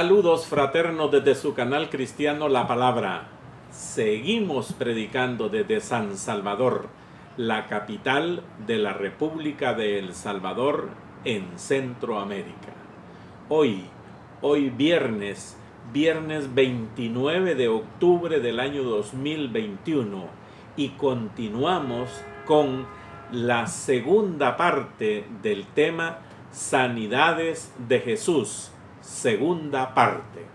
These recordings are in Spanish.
Saludos fraternos desde su canal cristiano La Palabra. Seguimos predicando desde San Salvador, la capital de la República de El Salvador en Centroamérica. Hoy viernes 29 de octubre del año 2021 y continuamos con la segunda parte del tema Sanidades de Jesús. Segunda parte.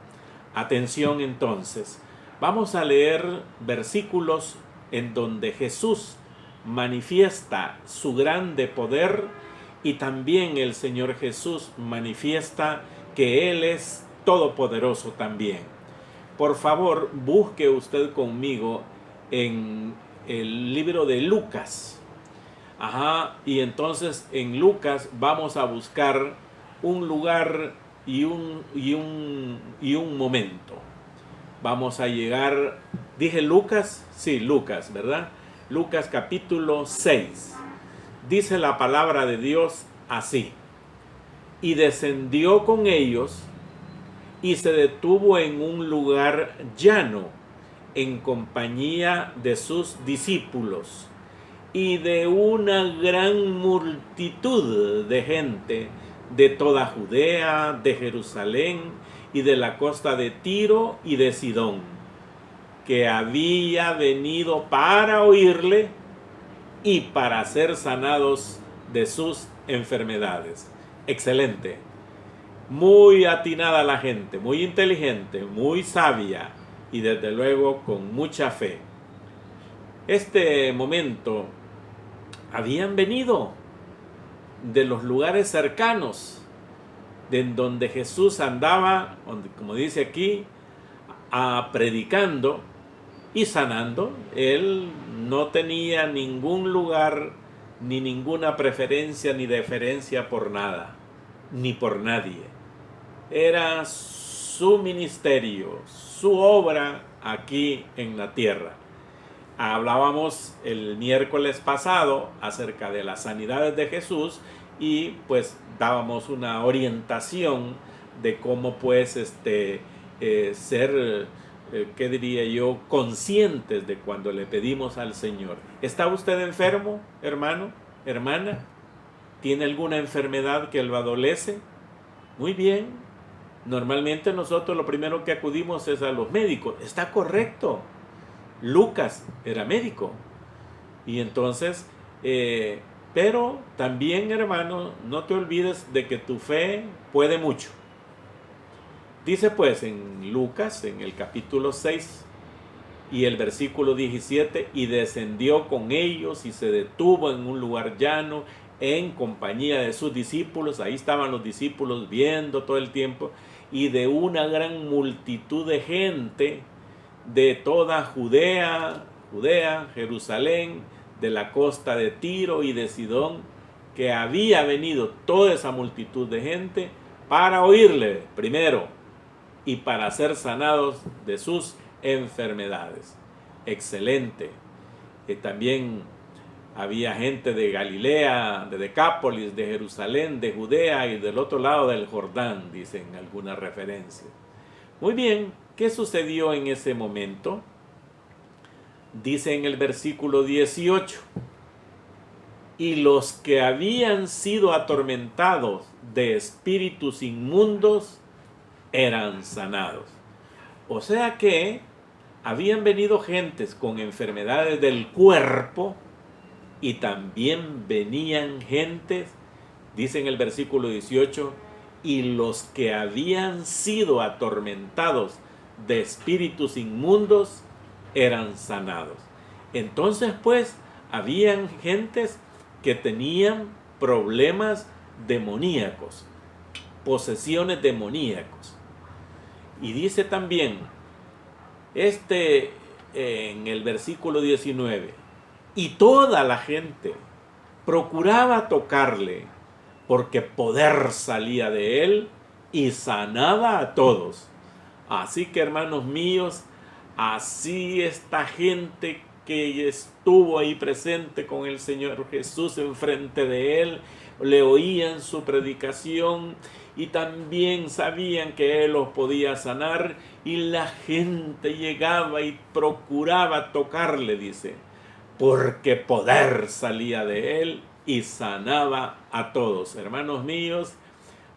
Atención entonces, vamos a leer versículos en donde Jesús manifiesta su grande poder y también el Señor Jesús manifiesta que Él es todopoderoso también. Por favor, busque usted conmigo en el libro de Lucas. Y entonces en Lucas vamos a buscar un lugar y un momento. Vamos a llegar, dije Lucas, sí, Lucas, ¿verdad? Lucas capítulo 6. Dice la palabra de Dios así: y descendió con ellos y se detuvo en un lugar llano en compañía de sus discípulos y de una gran multitud de gente de toda Judea, de Jerusalén y de la costa de Tiro y de Sidón, que había venido para oírle y para ser sanados de sus enfermedades. Excelente. Muy atinada la gente, muy inteligente, muy sabia y desde luego con mucha fe. Este momento habían venido de los lugares cercanos, de donde Jesús andaba, como dice aquí, predicando y sanando. Él no tenía ningún lugar, ni ninguna preferencia, ni deferencia por nada, ni por nadie. Era su ministerio, su obra aquí en la tierra. Hablábamos el miércoles pasado acerca de las sanidades de Jesús y pues dábamos una orientación de cómo pues ser, ¿qué diría yo?, conscientes de cuando le pedimos al Señor. ¿Está usted enfermo, hermano, hermana? ¿Tiene alguna enfermedad que lo adolece? Muy bien. Normalmente nosotros lo primero que acudimos es a los médicos. Está correcto. Lucas era médico. Y entonces, pero también, hermano, no te olvides de que tu fe puede mucho. Dice pues en Lucas, en el capítulo 6 y el versículo 17, y descendió con ellos y se detuvo en un lugar llano en compañía de sus discípulos. Ahí estaban los discípulos viendo todo el tiempo, y de una gran multitud de gente de toda Judea, Jerusalén, de la costa de Tiro y de Sidón, que había venido toda esa multitud de gente para oírle primero y para ser sanados de sus enfermedades. Excelente. También había gente de Galilea, de Decápolis, de Jerusalén, de Judea y del otro lado del Jordán, dicen algunas referencias. Muy bien, ¿qué sucedió en ese momento? Dice en el versículo 18, y los que habían sido atormentados de espíritus inmundos eran sanados. O sea que habían venido gentes con enfermedades del cuerpo y también venían gentes, dice en el versículo 18, y los que habían sido atormentados de espíritus inmundos eran sanados. Entonces pues habían gentes que tenían problemas demoníacos, posesiones demoníacos. Y dice también en el versículo 19, y toda la gente procuraba tocarle, porque poder salía de él y sanaba a todos. Así que, hermanos míos, así esta gente que estuvo ahí presente con el Señor Jesús enfrente de él, le oían su predicación y también sabían que Él los podía sanar, y la gente llegaba y procuraba tocarle, dice, porque poder salía de Él y sanaba a todos. Hermanos míos,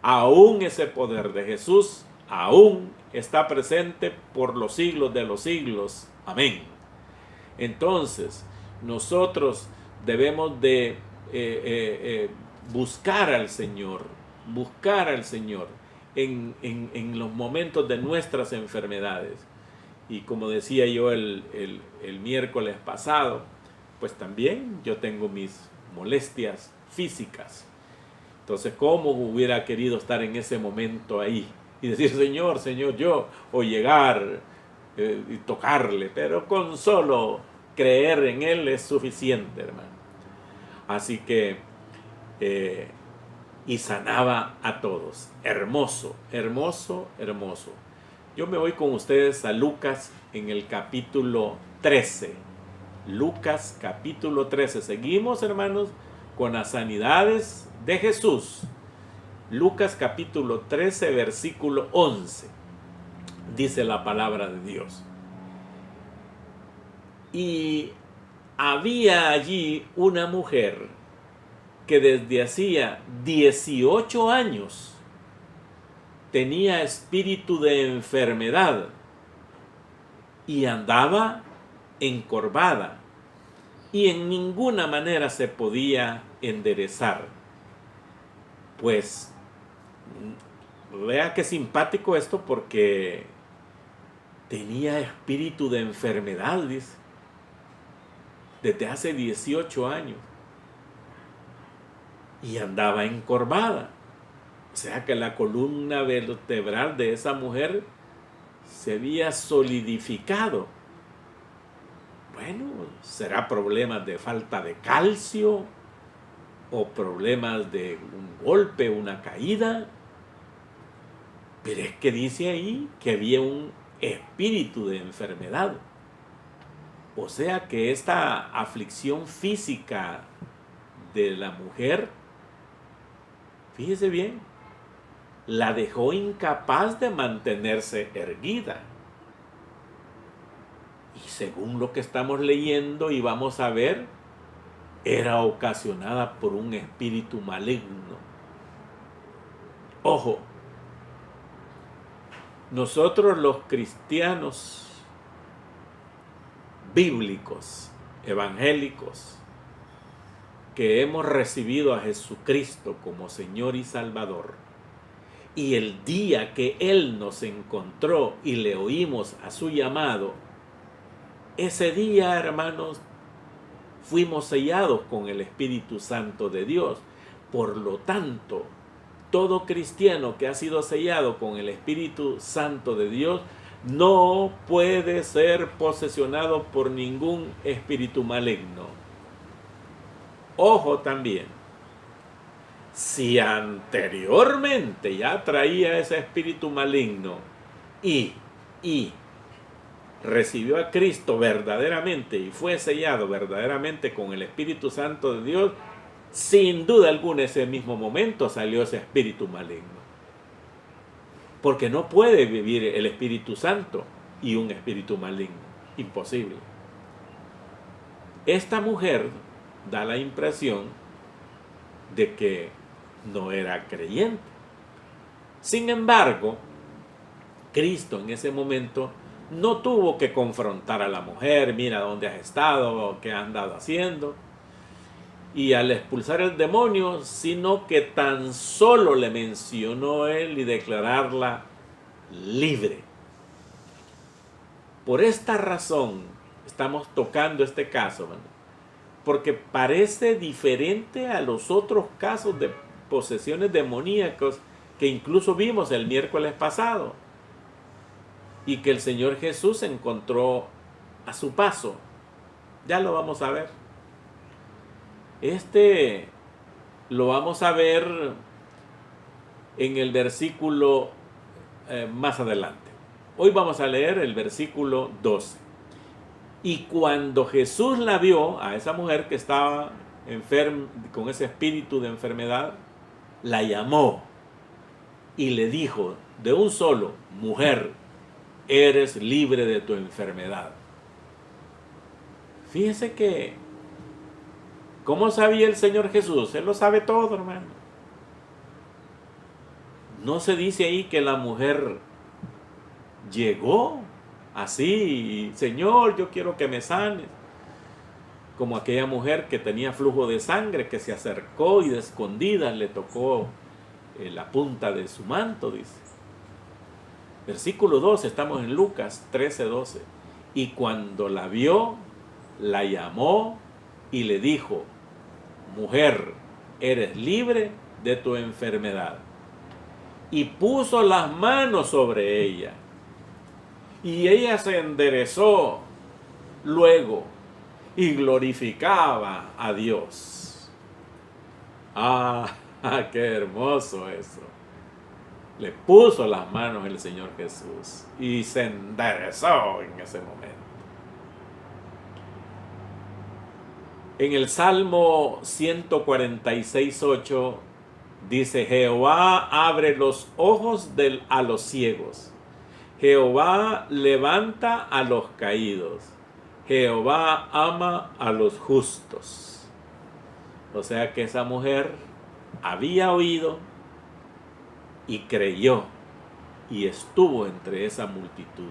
aún ese poder de Jesús, aún está presente por los siglos de los siglos. Amén. Entonces, nosotros debemos de buscar al Señor en los momentos de nuestras enfermedades. Y como decía yo el miércoles pasado, pues también yo tengo mis molestias físicas. Entonces, ¿cómo hubiera querido estar en ese momento ahí? Y decir, Señor, yo, o llegar y tocarle, pero con solo creer en Él es suficiente, hermano. Así que, y sanaba a todos. Hermoso, hermoso, hermoso. Yo me voy con ustedes a Lucas en el capítulo 13. Lucas capítulo 13. Seguimos, hermanos, con las sanidades de Jesús. Lucas capítulo 13, versículo 11. Dice la palabra de Dios. Y había allí una mujer que desde hacía 18 años tenía espíritu de enfermedad y andaba encorvada y en ninguna manera se podía enderezar. Pues vea qué simpático esto, porque tenía espíritu de enfermedad, dice, desde hace 18 años y andaba encorvada. O sea que la columna vertebral de esa mujer se había solidificado. Bueno, será problemas de falta de calcio o problemas de un golpe, una caída. Pero es que dice ahí que había un espíritu de enfermedad. O sea que esta aflicción física de la mujer, fíjese bien, la dejó incapaz de mantenerse erguida. Y según lo que estamos leyendo y vamos a ver, era ocasionada por un espíritu maligno. Ojo, nosotros los cristianos bíblicos, evangélicos, que hemos recibido a Jesucristo como Señor y Salvador, y el día que Él nos encontró y le oímos a su llamado, ese día, hermanos, fuimos sellados con el Espíritu Santo de Dios. Por lo tanto, todo cristiano que ha sido sellado con el Espíritu Santo de Dios no puede ser posesionado por ningún espíritu maligno. Ojo también, si anteriormente ya traía ese espíritu maligno y recibió a Cristo verdaderamente y fue sellado verdaderamente con el Espíritu Santo de Dios, sin duda alguna ese mismo momento salió ese espíritu maligno. Porque no puede vivir el Espíritu Santo y un espíritu maligno. Imposible. Esta mujer da la impresión de que no era creyente. Sin embargo, Cristo en ese momento no tuvo que confrontar a la mujer, mira dónde has estado, qué has andado haciendo, y al expulsar el demonio, sino que tan solo le mencionó él y declararla libre. Por esta razón estamos tocando este caso, ¿verdad? Porque parece diferente a los otros casos de posesiones demoníacas que incluso vimos el miércoles pasado y que el Señor Jesús encontró a su paso. Ya lo vamos a ver. Este lo vamos a ver en el versículo más adelante. Hoy vamos a leer el versículo 12. Y cuando Jesús la vio, a esa mujer que estaba enferma, con ese espíritu de enfermedad, la llamó y le dijo de un solo: mujer, eres libre de tu enfermedad. Fíjese que, ¿cómo sabía el Señor Jesús? Él lo sabe todo, hermano. No se dice ahí que la mujer llegó así: Señor, yo quiero que me sanes. Como aquella mujer que tenía flujo de sangre, que se acercó y de escondidas le tocó la punta de su manto, dice. Versículo 12, estamos en Lucas 13:12. Y cuando la vio, la llamó y le dijo: mujer, eres libre de tu enfermedad. Y puso las manos sobre ella, y ella se enderezó luego y glorificaba a Dios. Ah, qué hermoso eso. Le puso las manos el Señor Jesús y se enderezó en ese momento. En el Salmo 146:8 dice: Jehová abre los ojos a los ciegos. Jehová levanta a los caídos. Jehová ama a los justos. O sea que esa mujer había oído y creyó y estuvo entre esa multitud.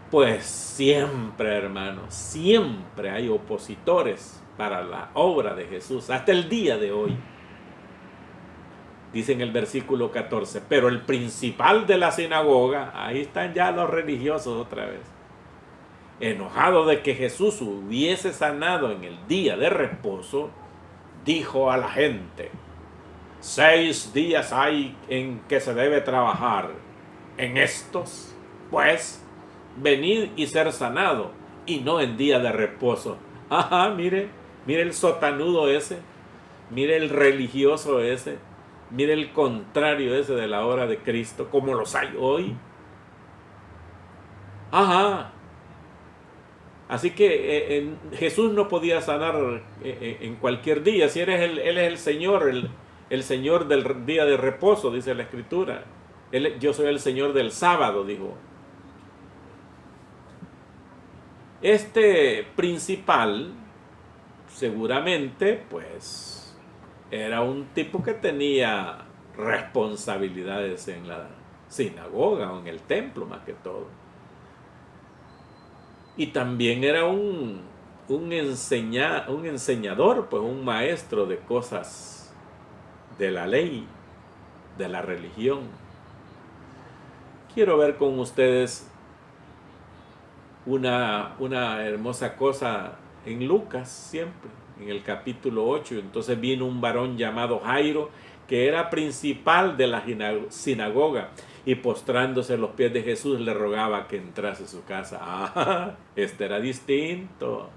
Pues siempre, hermanos, siempre hay opositores para la obra de Jesús, hasta el día de hoy. Dice en el versículo 14: pero el principal de la sinagoga, ahí están ya los religiosos otra vez, enojado de que Jesús hubiese sanado en el día de reposo, dijo a la gente: 6 días hay en que se debe trabajar. En estos, pues, venid y ser sanado, y no en día de reposo. Ajá, mire el sotanudo ese, mire el religioso ese, mire el contrario ese de la obra de Cristo, como los hay hoy. Ajá. Así que Jesús no podía sanar en cualquier día. Si Él es el Señor, el Señor del día de reposo, dice la Escritura. Yo soy el Señor del sábado, dijo. Este principal, seguramente, pues, era un tipo que tenía responsabilidades en la sinagoga o en el templo, más que todo. Y también era un enseñador, pues un maestro de cosas de la ley, de la religión. Quiero ver con ustedes una hermosa cosa en Lucas, siempre, en el capítulo 8. Entonces vino un varón llamado Jairo, que era principal de la sinagoga, y postrándose a los pies de Jesús le rogaba que entrase a su casa. Ah, este era distinto.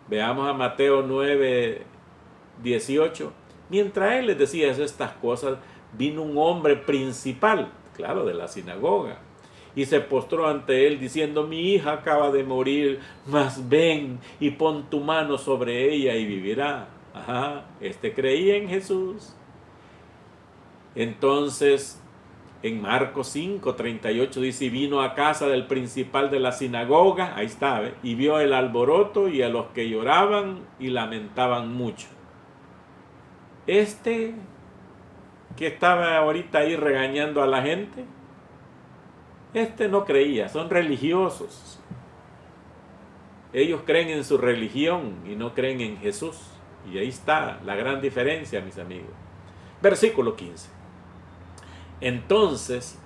Veamos a Mateo 9:18. Mientras él les decía estas cosas, vino un hombre principal, claro, de la sinagoga, y se postró ante él diciendo: mi hija acaba de morir, mas ven y pon tu mano sobre ella y vivirá. Ajá, creía en Jesús. Entonces, en Marcos 5:38 dice: y vino a casa del principal de la sinagoga, ahí está, y vio el alboroto y a los que lloraban y lamentaban mucho. Que estaba ahorita ahí regañando a la gente, no creía, son religiosos. Ellos creen en su religión y no creen en Jesús. Y ahí está la gran diferencia, mis amigos. Versículo 15. Entonces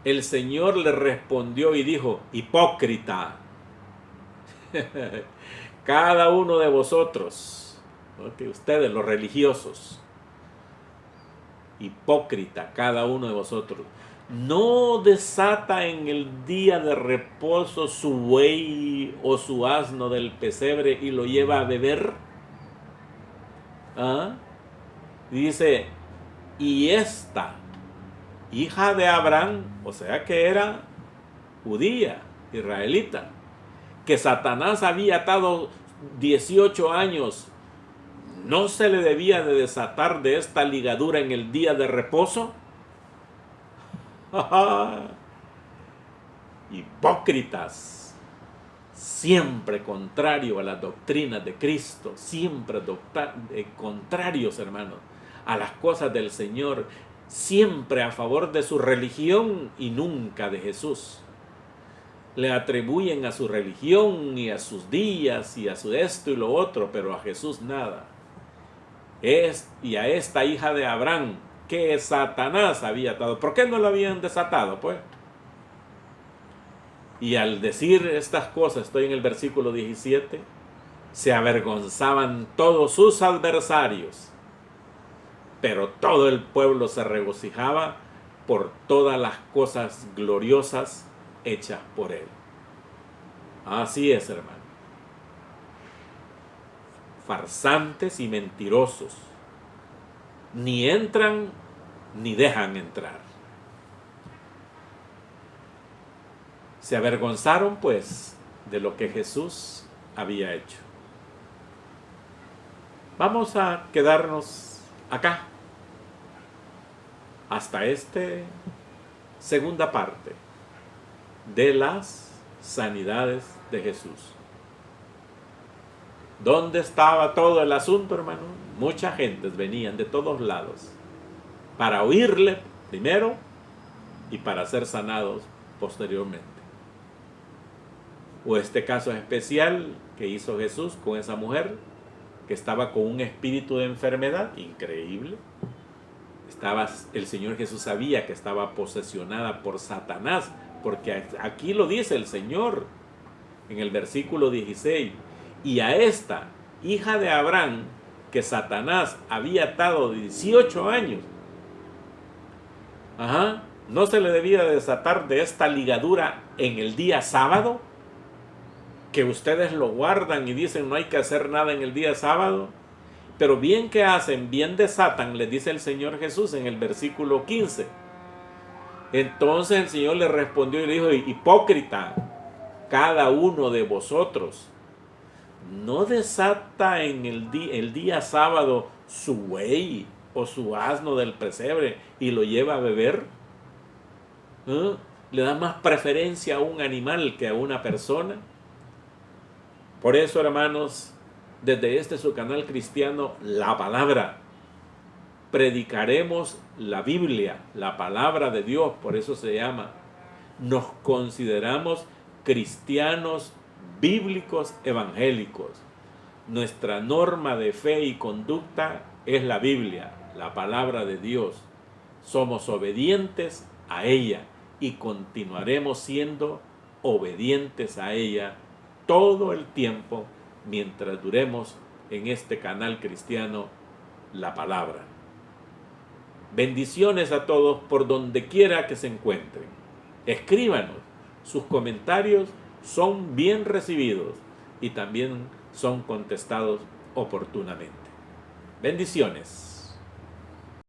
el Señor le respondió y dijo: hipócrita, cada uno de vosotros, ustedes los religiosos, hipócrita, cada uno de vosotros, no desata en el día de reposo su buey o su asno del pesebre y lo lleva a beber. ¿Ah? Dice: y esta hija de Abraham, o sea que era judía, israelita, que Satanás había atado 18 años, ¿No se le debía de desatar de esta ligadura en el día de reposo? Hipócritas, siempre contrario a las doctrinas de Cristo, siempre contrarios, hermanos, a las cosas del Señor, siempre a favor de su religión y nunca de Jesús. Le atribuyen a su religión y a sus días y a su esto y lo otro, pero a Jesús nada. Y a esta hija de Abraham, que Satanás había atado. ¿Por qué no la habían desatado, pues? Y al decir estas cosas, estoy en el versículo 17, se avergonzaban todos sus adversarios, pero todo el pueblo se regocijaba por todas las cosas gloriosas hechas por él. Así es, hermano. Farsantes y mentirosos, ni entran ni dejan entrar. Se avergonzaron, pues, de lo que Jesús había hecho. Vamos a quedarnos acá hasta esta segunda parte de las sanidades de Jesús. ¿Dónde estaba todo el asunto, hermano? Mucha gente venían de todos lados para oírle primero y para ser sanados posteriormente. O este caso especial que hizo Jesús con esa mujer que estaba con un espíritu de enfermedad increíble. El Señor Jesús sabía que estaba posesionada por Satanás, porque aquí lo dice el Señor en el versículo 16. Y a esta hija de Abraham, que Satanás había atado 18 años, ¿no se le debía desatar de esta ligadura en el día sábado? Que ustedes lo guardan y dicen no hay que hacer nada en el día sábado. Pero bien que hacen, bien desatan, les dice el Señor Jesús en el versículo 15. Entonces el Señor le respondió y le dijo: hipócrita, cada uno de vosotros no desata en el día sábado su buey o su asno del pesebre y lo lleva a beber. Le da más preferencia a un animal que a una persona. Por eso, hermanos, desde su canal cristiano, La Palabra, predicaremos la Biblia, la palabra de Dios, por eso se llama. Nos consideramos cristianos bíblicos evangélicos. Nuestra norma de fe y conducta es la Biblia, la palabra de Dios. Somos obedientes a ella y continuaremos siendo obedientes a ella todo el tiempo mientras duremos en este canal cristiano, La Palabra. Bendiciones a todos por donde quiera que se encuentren. Escríbanos, sus comentarios son bien recibidos y también son contestados oportunamente. Bendiciones.